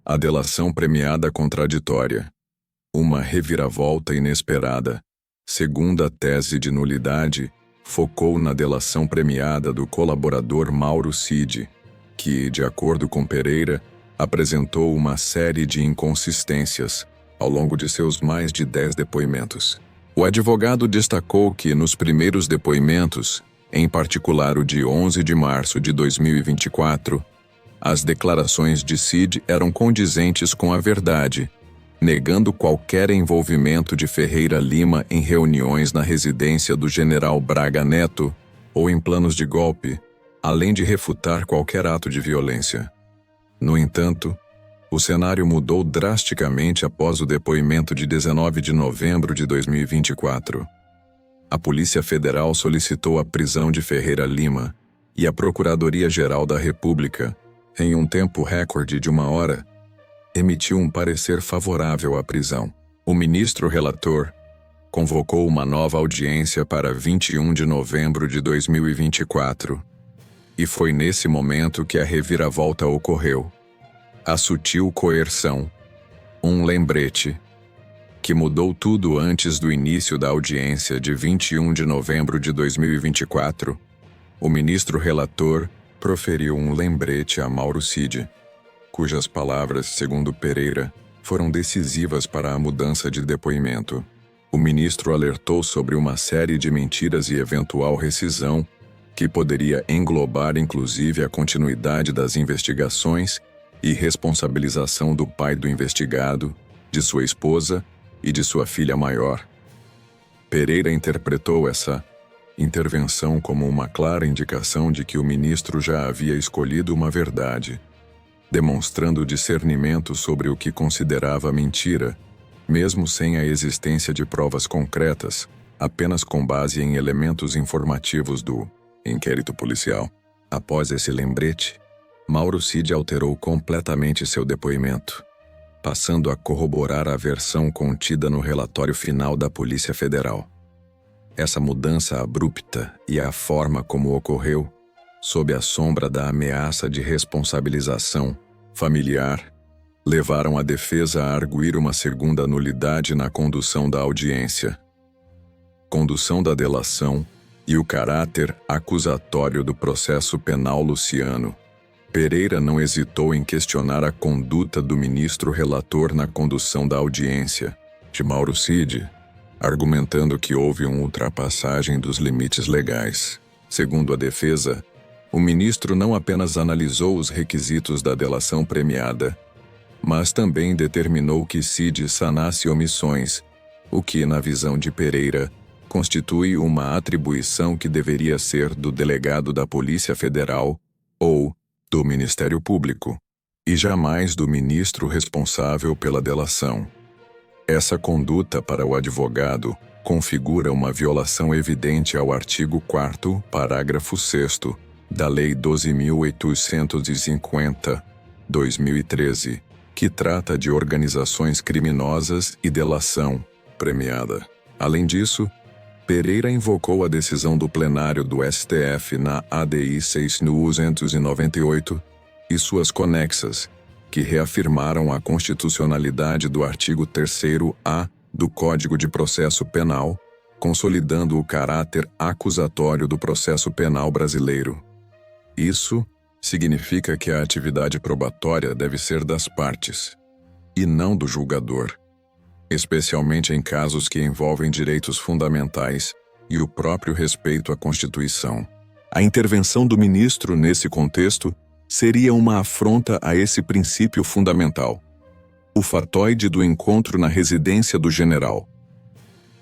A delação premiada contraditória. Uma reviravolta inesperada. Segunda tese de nulidade, focou na delação premiada do colaborador Mauro Cid, que, de acordo com Pereira, apresentou uma série de inconsistências ao longo de seus mais de 10 depoimentos. O advogado destacou que, nos primeiros depoimentos, em particular o de 11 de março de 2024, as declarações de Cid eram condizentes com a verdade, negando qualquer envolvimento de Ferreira Lima em reuniões na residência do general Braga Neto ou em planos de golpe, além de refutar qualquer ato de violência. No entanto, o cenário mudou drasticamente após o depoimento de 19 de novembro de 2024. A Polícia Federal solicitou a prisão de Ferreira Lima e a Procuradoria-Geral da República, em um tempo recorde de 1 hora, emitiu um parecer favorável à prisão. O ministro relator convocou uma nova audiência para 21 de novembro de 2024. E foi nesse momento que a reviravolta ocorreu. A sutil coerção, um lembrete, que mudou tudo antes do início da audiência de 21 de novembro de 2024, o ministro relator proferiu um lembrete a Mauro Cid, cujas palavras, segundo Pereira, foram decisivas para a mudança de depoimento. O ministro alertou sobre uma série de mentiras e eventual rescisão que poderia englobar inclusive a continuidade das investigações e responsabilização do pai do investigado, de sua esposa e de sua filha maior. Pereira interpretou essa intervenção como uma clara indicação de que o ministro já havia escolhido uma verdade, demonstrando discernimento sobre o que considerava mentira, mesmo sem a existência de provas concretas, apenas com base em elementos informativos do inquérito policial. Após esse lembrete, Mauro Cid alterou completamente seu depoimento, passando a corroborar a versão contida no relatório final da Polícia Federal. Essa mudança abrupta e a forma como ocorreu, sob a sombra da ameaça de responsabilização familiar, levaram a defesa a arguir uma segunda nulidade na condução da audiência. Condução da delação e o caráter acusatório do processo penal luciano. Pereira não hesitou em questionar a conduta do ministro relator na condução da audiência de Mauro Cid, argumentando que houve uma ultrapassagem dos limites legais. Segundo a defesa, o ministro não apenas analisou os requisitos da delação premiada, mas também determinou que Cid sanasse omissões, o que, na visão de Pereira, constitui uma atribuição que deveria ser do delegado da Polícia Federal ou do Ministério Público, e jamais do ministro responsável pela delação. Essa conduta para o advogado configura uma violação evidente ao artigo 4º, parágrafo 6º, da Lei 12.850/2013, que trata de organizações criminosas e delação premiada. Além disso, Pereira invocou a decisão do plenário do STF na ADI 6.298 e suas conexas, que reafirmaram a constitucionalidade do artigo 3º-A do Código de Processo Penal, consolidando o caráter acusatório do processo penal brasileiro. Isso significa que a atividade probatória deve ser das partes, e não do julgador, especialmente em casos que envolvem direitos fundamentais e o próprio respeito à Constituição. A intervenção do ministro nesse contexto seria uma afronta a esse princípio fundamental. O fatóide do encontro na residência do general.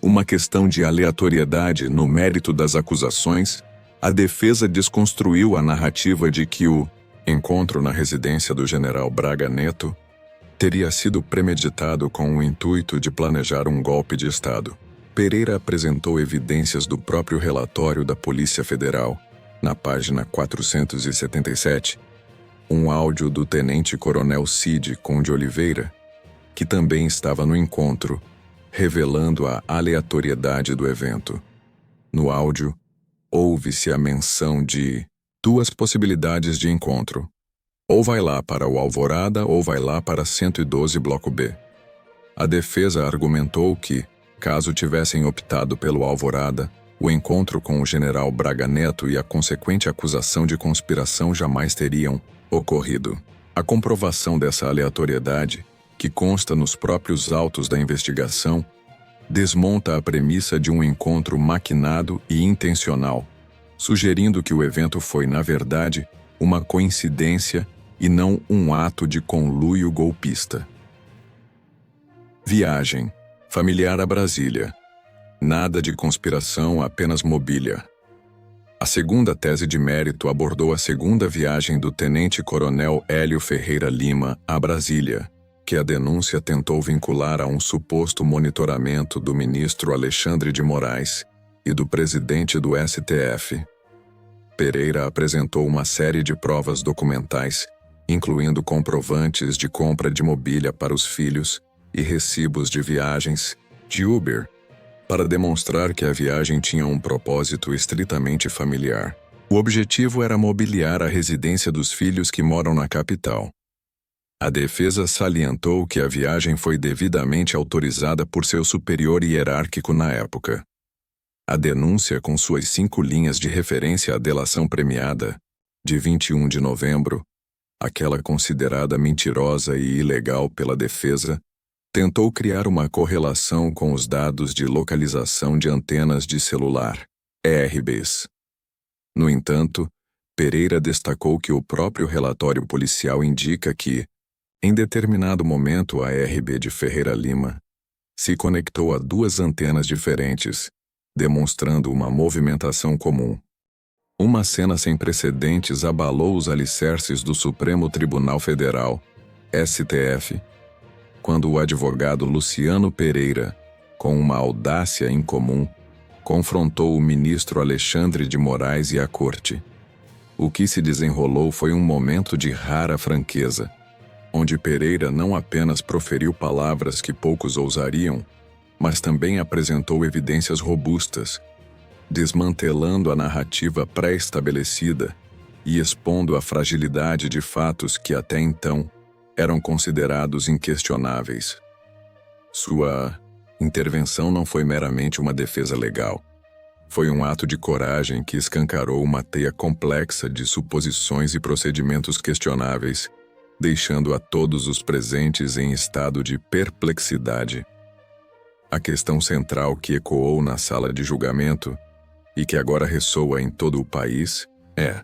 Uma questão de aleatoriedade no mérito das acusações, a defesa desconstruiu a narrativa de que o encontro na residência do general Braga Neto teria sido premeditado com o intuito de planejar um golpe de Estado. Pereira apresentou evidências do próprio relatório da Polícia Federal, na página 477, um áudio do tenente-coronel Cid Conde Oliveira, que também estava no encontro, revelando a aleatoriedade do evento. No áudio, ouve-se a menção de 2 possibilidades de encontro, Ou vai lá para o Alvorada ou vai lá para 112 Bloco B. A defesa argumentou que, caso tivessem optado pelo Alvorada, o encontro com o general Braga Neto e a consequente acusação de conspiração jamais teriam ocorrido. A comprovação dessa aleatoriedade, que consta nos próprios autos da investigação, desmonta a premissa de um encontro maquinado e intencional, sugerindo que o evento foi, na verdade, uma coincidência e não um ato de conluio golpista. Viagem. Familiar a Brasília. Nada de conspiração, apenas mobília. A segunda tese de mérito abordou a segunda viagem do tenente-coronel Hélio Ferreira Lima a Brasília, que a denúncia tentou vincular a um suposto monitoramento do ministro Alexandre de Moraes e do presidente do STF. Pereira apresentou uma série de provas documentais, incluindo comprovantes de compra de mobília para os filhos e recibos de viagens de Uber, para demonstrar que a viagem tinha um propósito estritamente familiar. O objetivo era mobiliar a residência dos filhos que moram na capital. A defesa salientou que a viagem foi devidamente autorizada por seu superior hierárquico na época. A denúncia, com suas 5 linhas de referência à delação premiada, de 21 de novembro, aquela considerada mentirosa e ilegal pela defesa, tentou criar uma correlação com os dados de localização de antenas de celular, ERBs. No entanto, Pereira destacou que o próprio relatório policial indica que, em determinado momento, a ERB de Ferreira Lima se conectou a 2 antenas diferentes, demonstrando uma movimentação comum. Uma cena sem precedentes abalou os alicerces do Supremo Tribunal Federal, STF, quando o advogado Luciano Pereira, com uma audácia incomum, confrontou o ministro Alexandre de Moraes e a corte. O que se desenrolou foi um momento de rara franqueza, onde Pereira não apenas proferiu palavras que poucos ousariam, mas também apresentou evidências robustas, desmantelando a narrativa pré-estabelecida e expondo a fragilidade de fatos que até então eram considerados inquestionáveis. Sua intervenção não foi meramente uma defesa legal. Foi um ato de coragem que escancarou uma teia complexa de suposições e procedimentos questionáveis, deixando a todos os presentes em estado de perplexidade. A questão central que ecoou na sala de julgamento, e que agora ressoa em todo o país, é: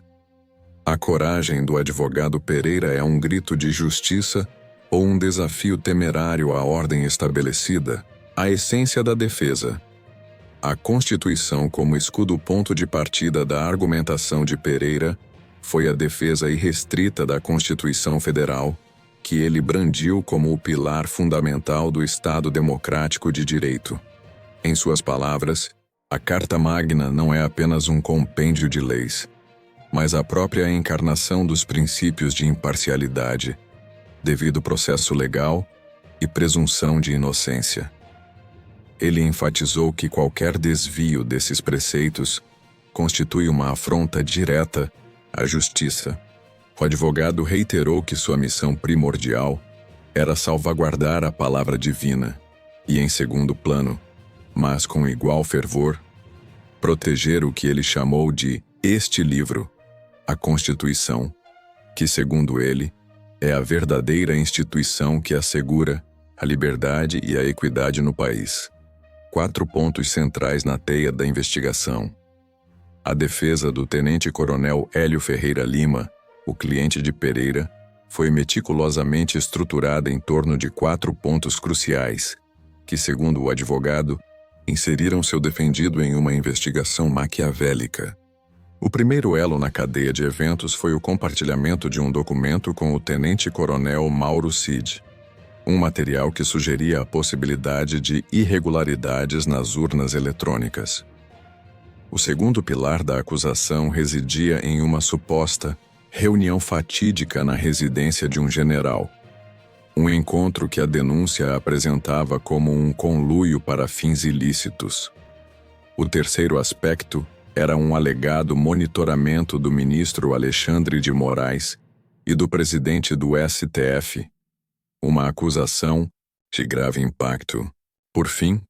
a coragem do advogado Pereira é um grito de justiça ou um desafio temerário à ordem estabelecida? A essência da defesa. A Constituição como escudo ponto de partida da argumentação de Pereira foi a defesa irrestrita da Constituição Federal, que ele brandiu como o pilar fundamental do Estado Democrático de Direito. Em suas palavras, a Carta Magna não é apenas um compêndio de leis, mas a própria encarnação dos princípios de imparcialidade, devido processo legal e presunção de inocência. Ele enfatizou que qualquer desvio desses preceitos constitui uma afronta direta à justiça. O advogado reiterou que sua missão primordial era salvaguardar a palavra divina e, em segundo plano, mas com igual fervor, proteger o que ele chamou de este livro, a Constituição, que, segundo ele, é a verdadeira instituição que assegura a liberdade e a equidade no país. 4 pontos centrais na teia da investigação. A defesa do tenente-coronel Hélio Ferreira Lima, o cliente de Pereira, foi meticulosamente estruturada em torno de 4 pontos cruciais, que, segundo o advogado, inseriram seu defendido em uma investigação maquiavélica. O primeiro elo na cadeia de eventos foi o compartilhamento de um documento com o tenente-coronel Mauro Cid, um material que sugeria a possibilidade de irregularidades nas urnas eletrônicas. O segundo pilar da acusação residia em uma suposta reunião fatídica na residência de um general, um encontro que a denúncia apresentava como um conluio para fins ilícitos. O terceiro aspecto era um alegado monitoramento do ministro Alexandre de Moraes e do presidente do STF. Uma acusação de grave impacto. Por fim,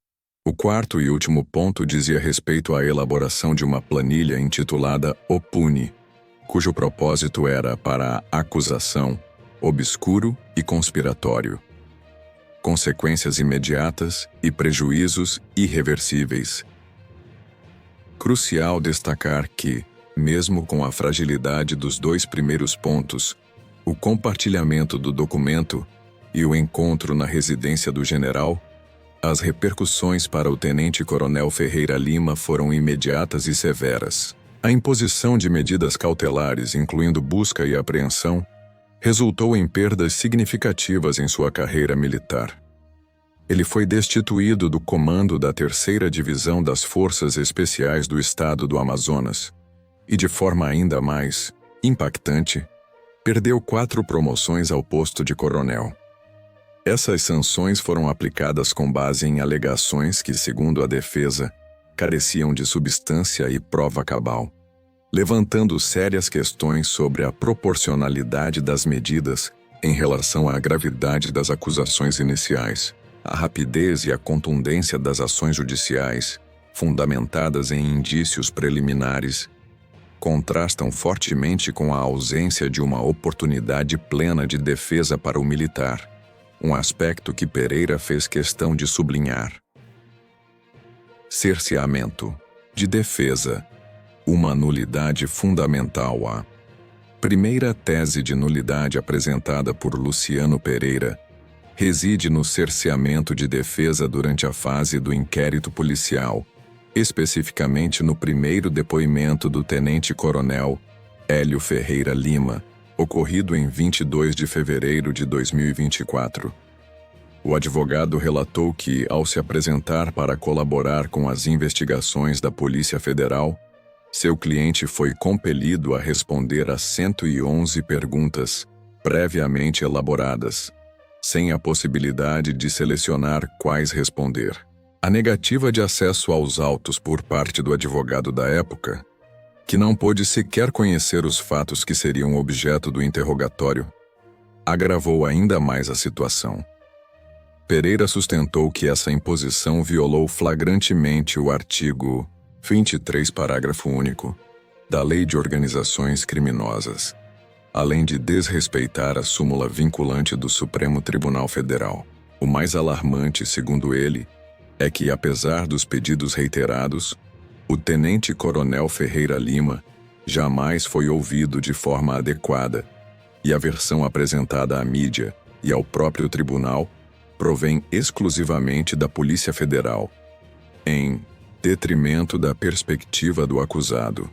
o quarto e último ponto dizia respeito à elaboração de uma planilha intitulada Opune, cujo propósito era para a acusação, obscuro e conspiratório. Consequências imediatas e prejuízos irreversíveis. Crucial destacar que, mesmo com a fragilidade dos dois primeiros pontos, o compartilhamento do documento e o encontro na residência do general, as repercussões para o tenente-coronel Ferreira Lima foram imediatas e severas. A imposição de medidas cautelares, incluindo busca e apreensão, resultou em perdas significativas em sua carreira militar. Ele foi destituído do comando da 3ª Divisão das Forças Especiais do Estado do Amazonas e, de forma ainda mais impactante, perdeu 4 promoções ao posto de coronel. Essas sanções foram aplicadas com base em alegações que, segundo a defesa, careciam de substância e prova cabal, levantando sérias questões sobre a proporcionalidade das medidas em relação à gravidade das acusações iniciais, a rapidez e a contundência das ações judiciais, fundamentadas em indícios preliminares, contrastam fortemente com a ausência de uma oportunidade plena de defesa para o militar, um aspecto que Pereira fez questão de sublinhar. Cerceamento de defesa. Uma nulidade fundamental. A primeira tese de nulidade apresentada por Luciano Pereira reside no cerceamento de defesa durante a fase do inquérito policial, especificamente no primeiro depoimento do tenente-coronel Hélio Ferreira Lima, ocorrido em 22 de fevereiro de 2024. O advogado relatou que, ao se apresentar para colaborar com as investigações da Polícia Federal, seu cliente foi compelido a responder a 111 perguntas, previamente elaboradas, sem a possibilidade de selecionar quais responder. A negativa de acesso aos autos por parte do advogado da época, que não pôde sequer conhecer os fatos que seriam objeto do interrogatório, agravou ainda mais a situação. Pereira sustentou que essa imposição violou flagrantemente o artigo 23, parágrafo único, da Lei de Organizações Criminosas, além de desrespeitar a súmula vinculante do Supremo Tribunal Federal. O mais alarmante, segundo ele, é que, apesar dos pedidos reiterados, o tenente-coronel Ferreira Lima jamais foi ouvido de forma adequada, e a versão apresentada à mídia e ao próprio tribunal provém exclusivamente da Polícia Federal, em detrimento da perspectiva do acusado.